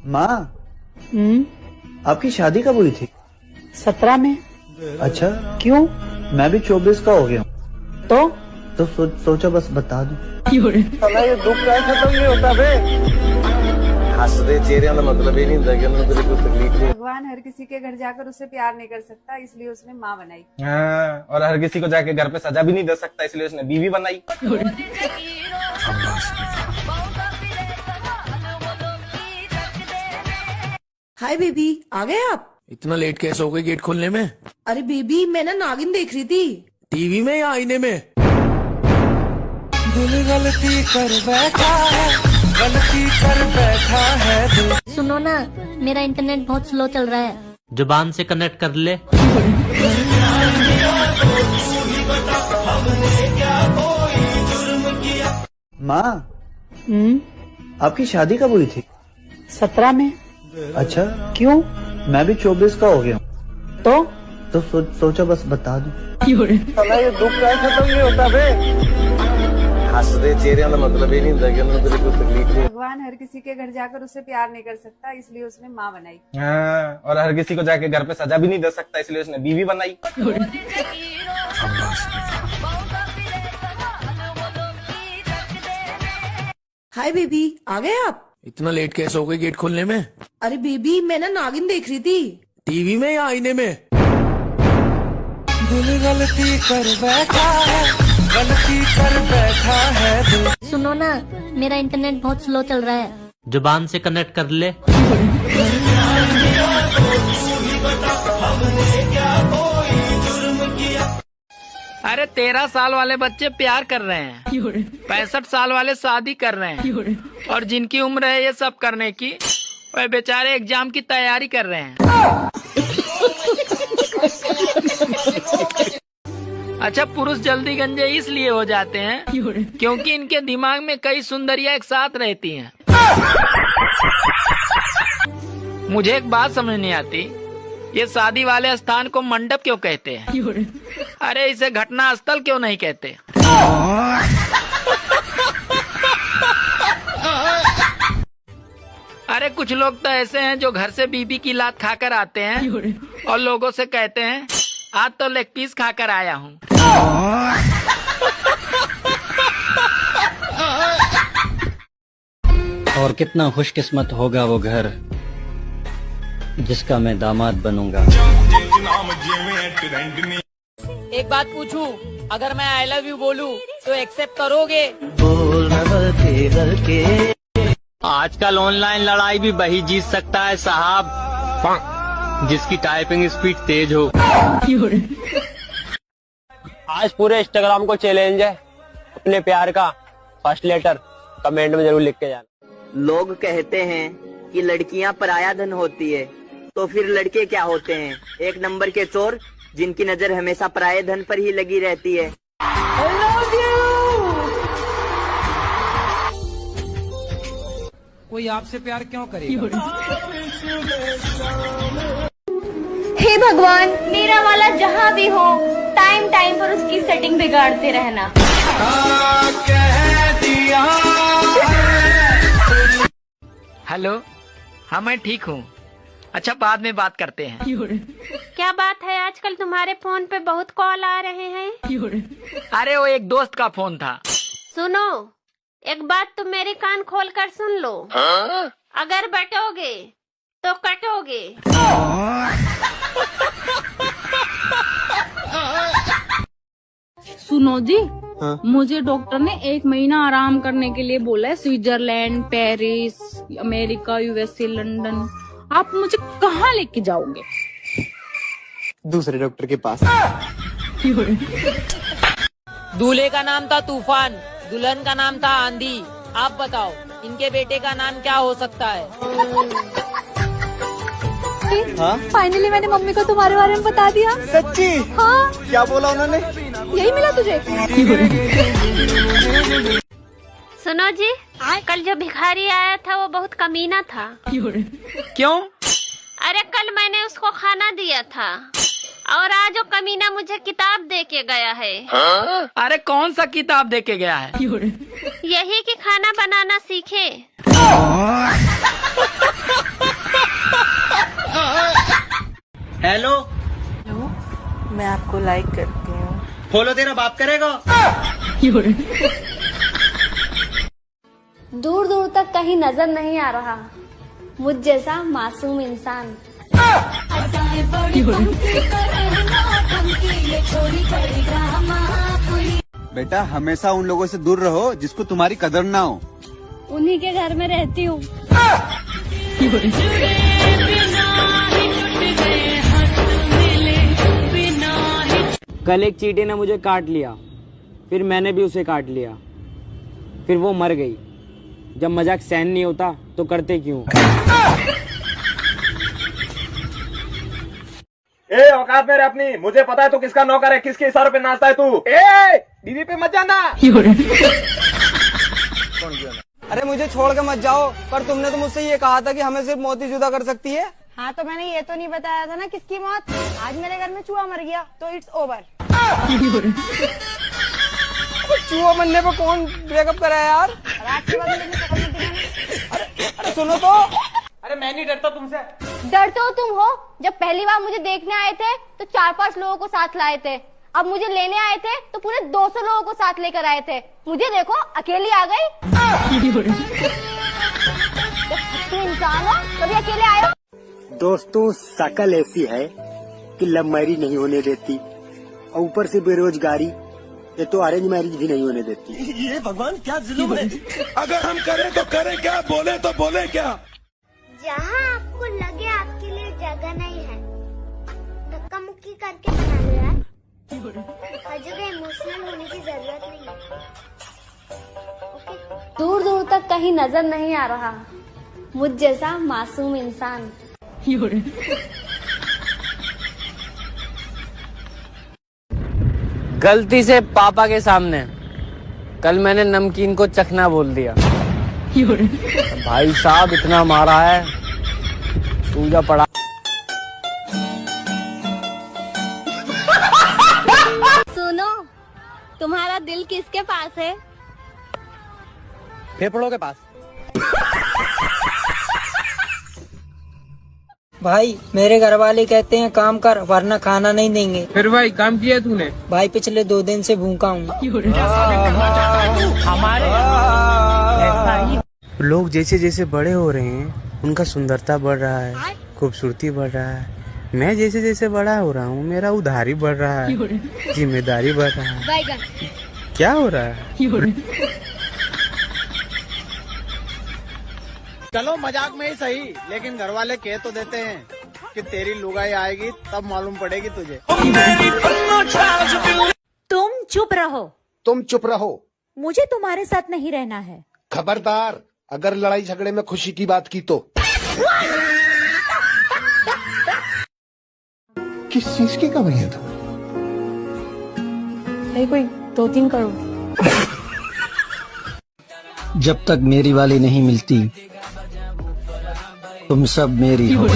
माँ, आपकी शादी कब हुई थी? 17 में। अच्छा, क्यों? मैं भी 24 का हो गया हूँ। तो सोचा बस बता दूं। साला ये दुख का खत्म नहीं होता बे। हंसदे चेहरे का मतलब ये नहीं होता कि उन्हें कोई तकलीफ नहीं। भगवान हर किसी के घर जाकर उसे प्यार नहीं कर सकता, इसलिए उसने माँ बनाई। हाँ, और हर किसी को जाके घर पे सजा भी नहीं दे सकता, इसलिए उसने बीवी बनाई। हाय बेबी, आ गए आप? इतना लेट कैसे हो गए गेट खोलने में? अरे बेबी, मैं ना नागिन देख रही थी। टीवी में या आईने में? दिल गलती कर बैठा है, गलती कर बैठा है। सुनो ना, मेरा इंटरनेट बहुत स्लो चल रहा है। जुबान से कनेक्ट कर ले। माँ, आपकी शादी कब हुई थी? 17 में। अच्छा, क्यों? मैं भी 24 का हो गया हूँ। तो सोचा बस बता दूं। साला ये दुख का खत्म नहीं होता बे। हंसदे चेहरे का मतलब ये नहीं होता कि उन्हें कोई तकलीफ नहीं। भगवान हर किसी के घर जाकर उसे प्यार नहीं कर सकता, इसलिए उसने माँ बनाई। हाँ, और हर किसी को जाके घर पे सजा भी नहीं दे सकता, इसलिए उसने बीवी बनाई। हाय बेबी, आ गए आप? इतना लेट कैसे हो गए गेट खोलने में? अरे बेबी, मैं ना नागिन देख रही थी। टीवी में या आईने में? दिल गलती कर बैठा है, गलती कर बैठा है। सुनो ना, मेरा इंटरनेट बहुत स्लो चल रहा है। जुबान से कनेक्ट कर ले। अरे 13 साल वाले बच्चे प्यार कर रहे हैं, 65 साल वाले शादी कर रहे हैं, और जिनकी उम्र है ये सब करने की, वे बेचारे एग्जाम की तैयारी कर रहे हैं। अच्छा, पुरुष जल्दी गंजे इसलिए हो जाते हैं क्योंकि इनके दिमाग में कई सुंदरियां एक साथ रहती हैं। मुझे एक बात समझ नहीं आती, ये शादी वाले स्थान को मंडप क्यों कहते हैं? अरे इसे घटना स्थल क्यों नहीं कहते? अरे कुछ लोग तो ऐसे हैं जो घर से बीबी की लात खाकर आते हैं और लोगों से कहते हैं आज तो लेग पीस खाकर आया हूँ। और कितना खुशकिस्मत होगा वो घर जिसका मैं दामाद बनूंगा। एक बात पूछूं, अगर मैं आई लव यू बोलूं तो एक्सेप्ट करोगे? आजकल ऑनलाइन लड़ाई भी वही जीत सकता है साहब, जिसकी टाइपिंग स्पीड तेज हो। आज पूरे इंस्टाग्राम को चैलेंज है, अपने प्यार का फर्स्ट लेटर कमेंट में जरूर लिख के जाना। लोग कहते हैं कि लड़कियां पराया धन होती है, तो फिर लड़के क्या होते हैं? एक नंबर के चोर, जिनकी नजर हमेशा पराये धन पर ही लगी रहती है। I love you! कोई आपसे प्यार क्यों करेगा? हे भगवान, मेरा वाला जहाँ भी हो टाइम टाइम पर उसकी सेटिंग बिगाड़ते रहना। हेलो, हाँ मैं ठीक हूँ। अच्छा, बाद में बात करते हैं। क्या बात है, आजकल तुम्हारे फोन पे बहुत कॉल आ रहे हैं। अरे वो एक दोस्त का फोन था। सुनो, एक बात तुम मेरे कान खोल कर सुन लो। अगर बटोगे तो कटोगे। सुनो जी, मुझे डॉक्टर ने 1 महीना आराम करने के लिए बोला है। Switzerland, Paris, America, USA, London. आप मुझे कहाँ लेके जाओगे? दूसरे डॉक्टर के पास। दूल्हे का नाम था तूफान, दुल्हन का नाम था आंधी। आप बताओ, इनके बेटे का नाम क्या हो सकता है? फाइनली मैंने मम्मी को तुम्हारे बारे में बता दिया। सच्ची? हाँ। क्या बोला उन्होंने? यही मिला तुझे? सुनो जी, कल जो भिखारी आया था वो बहुत कमीना था। क्यों? अरे कल मैंने उसको खाना दिया था और आज वो कमीना मुझे किताब दे के गया है। अरे कौन सा किताब दे के गया है? यही कि खाना बनाना सीखे। आपको लाइक करती हूँ। फॉलो तेरा बाप करेगा। दूर दूर तक कहीं नजर नहीं आ रहा मुझ जैसा मासूम इंसान। बेटा हमेशा उन लोगों से दूर रहो जिसको तुम्हारी कदर ना हो। उन्हीं के घर में रहती हूँ। कल एक चींटी ने मुझे काट लिया, फिर मैंने भी उसे काट लिया, फिर वो मर गई। जब मजाक सहन नहीं होता तो करते क्यों? ए औकात मेरे अपनी, मुझे पता है तू किसका नौकर है, किसके इशारों पे नाचता है तू। ए दीदी पे मत जाना। अरे मुझे छोड़ के मत जाओ, पर तुमने तो मुझसे ये कहा था कि हमें सिर्फ मौत ही जुदा कर सकती है। हाँ तो मैंने ये तो नहीं बताया था ना किसकी मौत। आज मेरे घर में चूहा मर गया तो इट्स ओवर। चूहा मरने पर कौन ब्रेकअप करा है यार? अरे सुनो तो। अरे मैं नहीं डरता तुमसे। डरते हो तुम हो। जब पहली बार मुझे देखने आए थे तो 4-5 लोगों को साथ लाए थे। अब मुझे लेने आए थे तो पूरे 200 लोगों को साथ लेकर आए थे। मुझे देखो अकेली आ गई। तुम इंसान हो, कभी अकेले आए हो? दोस्तों शकल ऐसी है कि लव मैरिज नहीं होने देती, और ऊपर से बेरोजगारी, ये तो अरेंज मैरिज भी नहीं होने देती। ये भगवान क्या जुल्म है। अगर हम करें तो करें क्या, बोले तो बोले क्या। जहाँ आपको लगे आपके लिए जगह नहीं है, धक्का मुक्की करके बना लो यार। हर जगह इमोशनल होने की जरूरत नहीं है। दूर दूर तक कहीं नजर नहीं आ रहा मुझ जैसा मासूम इंसान। गलती से पापा के सामने कल मैंने नमकीन को चखना बोल दिया। भाई साहब इतना मारा है, सूजा पड़ा। सुनो, तुम्हारा दिल किसके पास है? फेफड़ों के पास। भाई मेरे घर वाले कहते हैं काम कर वरना खाना नहीं देंगे। फिर भाई काम किया तूने? भाई पिछले 2 दिन से भूखा हूँ। लोग जैसे जैसे बड़े हो रहे हैं उनका सुंदरता बढ़ रहा है, खूबसूरती बढ़ रहा है। मैं जैसे जैसे बड़ा हो रहा हूँ मेरा उधारी बढ़ रहा है, जिम्मेदारी बढ़ रहा है। क्या हो रहा है? चलो मजाक में ही सही, लेकिन घर वाले कह तो देते हैं कि तेरी लुगाई आएगी तब मालूम पड़ेगी तुझे। तुम चुप रहो। तुम चुप रहो। मुझे तुम्हारे साथ नहीं रहना है। खबरदार, अगर लड़ाई झगड़े में खुशी की बात की तो। किस चीज की कमी है तुम्हें? कोई 2-3 करोड़। जब तक मेरी वाली नहीं मिलती तुम सब मेरी हो।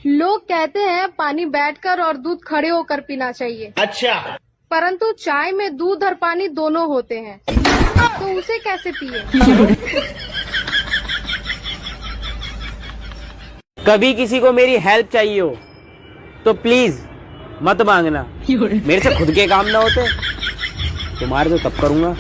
लोग कहते हैं पानी बैठकर और दूध खड़े होकर पीना चाहिए। अच्छा। परंतु चाय में दूध और पानी दोनों होते हैं, तो उसे कैसे पिए? कभी किसी को मेरी हेल्प चाहिए हो तो प्लीज मत मांगना। मेरे से खुद के काम ना होते तुम्हारे तो तब करूंगा।